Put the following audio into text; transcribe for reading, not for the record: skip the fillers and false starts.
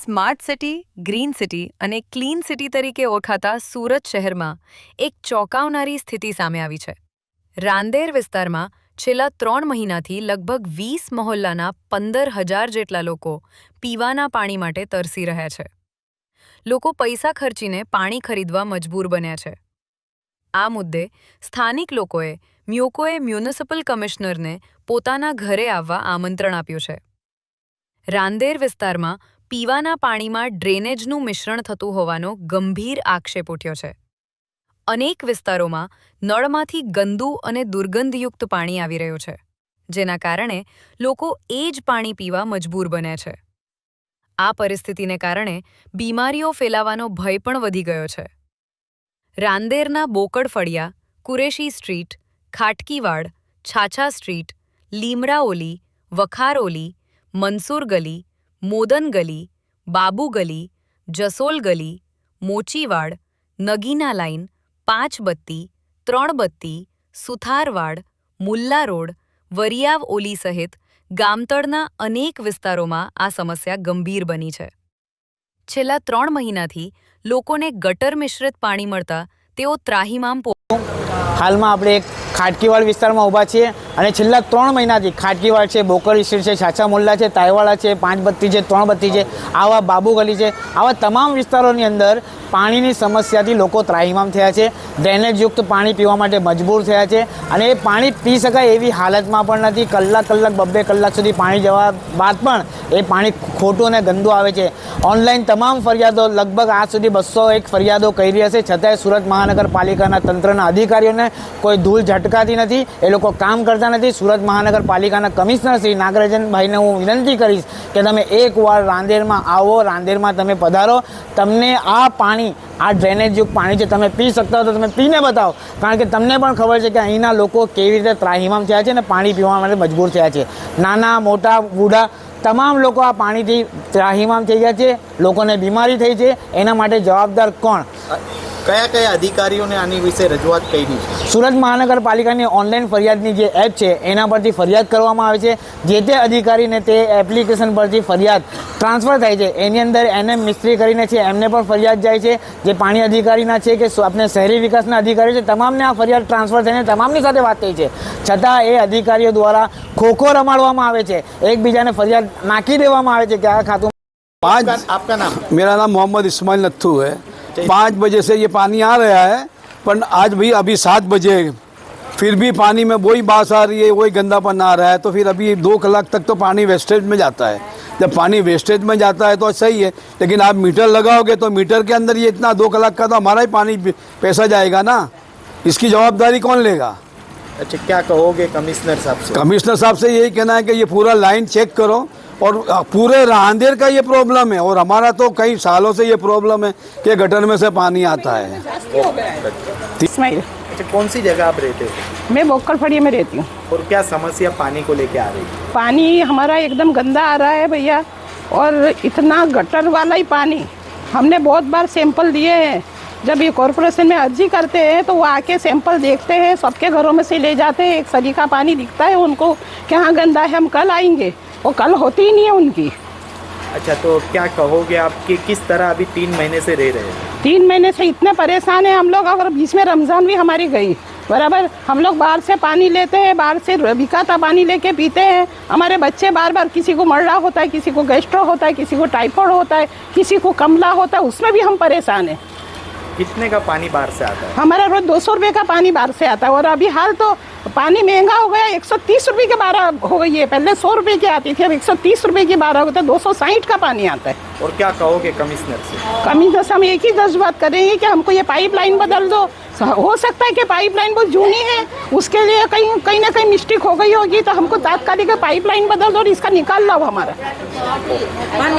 Smart city, green city અને clean city તરીકે ઓળખાતા સુરત શહેરમાં એક ચોંકાવનારી સ્થિતિ સામે આવી છે. રાંદેર વિસ્તારમાં છેલ્લા 3 મહિનાથી લગભગ 20 મહોલ્લાના 15,000 જેટલા લોકો પીવાના પાણી માટે તરસી રહ્યા છે. લોકો પૈસા ખર્ચીને પાણી ખરીદવા મજબૂર બન્યા છે. આ મુદ્દે સ્થાનિક લોકોએ મ્યુનિસિપલ કમિશનરને પોતાના ઘરે આવવા આમંત્રણ આપ્યું છે. રાંદેર વિસ્તારમાં પીવાના પાણીમાં ડ્રેનેજનું મિશ્રણ થતું હોવાનો ગંભીર આક્ષેપ ઉઠ્યો છે. અનેક વિસ્તારોમાં નળમાંથી ગંદુ અને દુર્ગંધયુક્ત પાણી આવી રહ્યું છે, જેના કારણે લોકો એ જ પાણી પીવા મજબૂર બન્યા છે. આ પરિસ્થિતિને કારણે બીમારીઓ ફેલાવાનો ભય પણ વધી ગયો છે. રાંદેરના બોકડ ફળિયા, કુરેશી સ્ટ્રીટ, ખાટકીવાડ, છાછા સ્ટ્રીટ, લીમડા ઓલી, વખાર ઓલી, મંસૂર ગલી, મોદન ગલી, બાબુ ગલી, જસોલ ગલી, મોચીવાડ, નગીના લાઇન, 5 બત્તી, 3 બત્તી, સુથારવાડ, મુલ્લા રોડ, વરિયાવ ઓલી સહિત ગામતળના અનેક વિસ્તારોમાં આ સમસ્યા ગંભીર બની છે. છેલ્લા 3 મહિનાથી લોકોને ગટર મિશ્રિત પાણી મળતા તેઓ ત્રાહિમામ. હાલમાં આપણે એક ખાટકીવાડ વિસ્તારમાં ઊભા છીએ અને છેલ્લા 3 મહિનાથી ખાટકીવાડ છે, બોકડ સ્ટ્રીટ છે, છાછા મોલ્લા છે, તાયવાડા છે, 5 બત્તી છે, 3 બત્તી છે, આવા બાબુ ગલી છે, આવા તમામ વિસ્તારોની અંદર પાણીની સમસ્યાથી લોકો ત્રાહિમામ થયા છે. ડ્રેનેજયુક્ત પાણી પીવા માટે મજબૂર થયા છે અને એ પાણી પી શકાય એવી હાલતમાં પણ નથી. કલાક 2 કલાક સુધી પાણી જવા બાદ પણ એ પાણી ખોટું અને ગંદુ આવે છે. ઓનલાઈન તમામ ફરિયાદો, લગભગ આજ સુધી 201 ફરિયાદો કરી હશે, છતાંય સુરત મહાનગરપાલિકાના તંત્રના અધિકારીઓને કોઈ ધૂળ ઝટકાતી નથી. એ લોકો કામ કરતા નથી. સુરત મહાનગરપાલિકાના કમિશનર શ્રી નાગરાજનભાઈને હું વિનંતી કરીશ કે તમે એકવાર રાંદેરમાં આવો, રાંદેરમાં તમે પધારો. તમને આ પાણી, આ ડ્રેનેજયુક્ત પાણી છે, તમે પી શકતા હો તો તમે પીને બતાવો, કારણ કે તમને પણ ખબર છે કે અહીંના લોકો કેવી રીતે ત્રાહિમામ થયા છે અને પાણી પીવા માટે મજબૂર થયા છે. નાના મોટા બુઢા તમામ લોકો આ પાણીથી ત્રાહિમામ થઈ ગયા છે. લોકોને બીમારી થઈ છે. એના માટે જવાબદાર કોણ? કયા અધિકારીઓને આની વિશે રજૂઆત કરી છે? સુરત મહાનગરપાલિકાની ઓનલાઈન ફરિયાદની જે એપ છે એના પરથી ફરિયાદ કરવામાં આવે છે. જે તે અધિકારીને તે એપ્લિકેશન પરથી ફરિયાદ ટ્રાન્સફર થાય છે. એની અંદર NM મિસ્ત્રી કરીને છે, એમને પણ ફરિયાદ જાય છે. જે પાણી અધિકારીના છે કે આપણે શહેરી વિકાસના અધિકારી છે, તમામને આ ફરિયાદ ટ્રાન્સફર થઈને તમામની સાથે વાત થઈ છે. છતાં એ અધિકારીઓ દ્વારા ખોખો રમાડવામાં આવે છે, એકબીજાને ફરિયાદ નાખી દેવામાં આવે છે કે આ ખાતું. आपका नाम? मेरा नाम मोहम्मद इस्माइल नत्थू है. 5 बजे से ये पानी आ रहा है, पर आज भी अभी 7 बजे फिर भी पानी में वही बास आ रही है, वही गंदापन आ रहा है. तो फिर अभी 2 कलाक तक तो पानी वेस्टेज में जाता है. जब पानी वेस्टेज में जाता है तो सही है, लेकिन आप मीटर लगाओगे तो मीटर के अंदर ये इतना 2 कलाक का तो हमारा ही पानी पैसा जाएगा ना. इसकी जवाबदारी कौन लेगा? अच्छा, क्या कहोगे कमिश्नर साहब से? कमिश्नर साहब से यही कहना है कि ये पूरा लाइन चेक करो, और पूरे रांदेर का ये प्रॉब्लम है, और हमारा तो कई सालों से ये प्रॉब्लम है कि गटर में से पानी आता है. अच्छा, कौन सी जगह आप रहते हो? मैं बोकड़ फड़िया में रहती हूँ. और क्या समस्या पानी को लेके आ रही है? पानी हमारा एकदम गंदा आ रहा है भैया, और इतना गटर वाला ही पानी. हमने बहुत बार सैंपल दिए हैं. जब ये कॉरपोरेशन में अर्जी करते हैं तो वो आके सैंपल देखते हैं, सबके घरों में से ले जाते हैं. एक सलीका पानी दिखता है उनको कि हाँ गंदा है, हम कल आएंगे. वो कल होती ही नहीं है उनकी. अच्छा, तो क्या कहोगे आप कि किस तरह अभी 3 महीने से रह रहे हैं? 3 महीने से इतने परेशान हैं हम लोग. अगर बीच में रमज़ान भी हमारी गई, बराबर, हम लोग बाहर से पानी लेते हैं, बाहर से बिकाता पानी लेके पीते हैं. हमारे बच्चे बार किसी को मर्रा होता है, किसी को गैस्ट्रो होता है, किसी को टाइफाइड होता है, किसी को कमला होता है, उसमें भी हम परेशान हैं. कितने का पानी बाहर से आता है? हमारा रोज 200 रुपये का पानी बाहर से आता है. और अभी हाल तो पानी महंगा हो गया, 130 रुपये के 12 हो गई है. पहले 100 रुपये की आती थी, अब 130 रुपये की 12 होता है. 260 का पानी आता है. और क्या कहोगे कमिश्नर से? कमिश्नर से हम एक ही बात करेंगे कि हमको ये पाइपलाइन बदल दो. हो सकता है कि पाइपलाइन बहुत जूनी है, उसके लिए कहीं ना कहीं मिस्टेक हो गई होगी, तो हमको तात्कालिक पाइपलाइन बदल दो और इसका निकाल लो हमारा.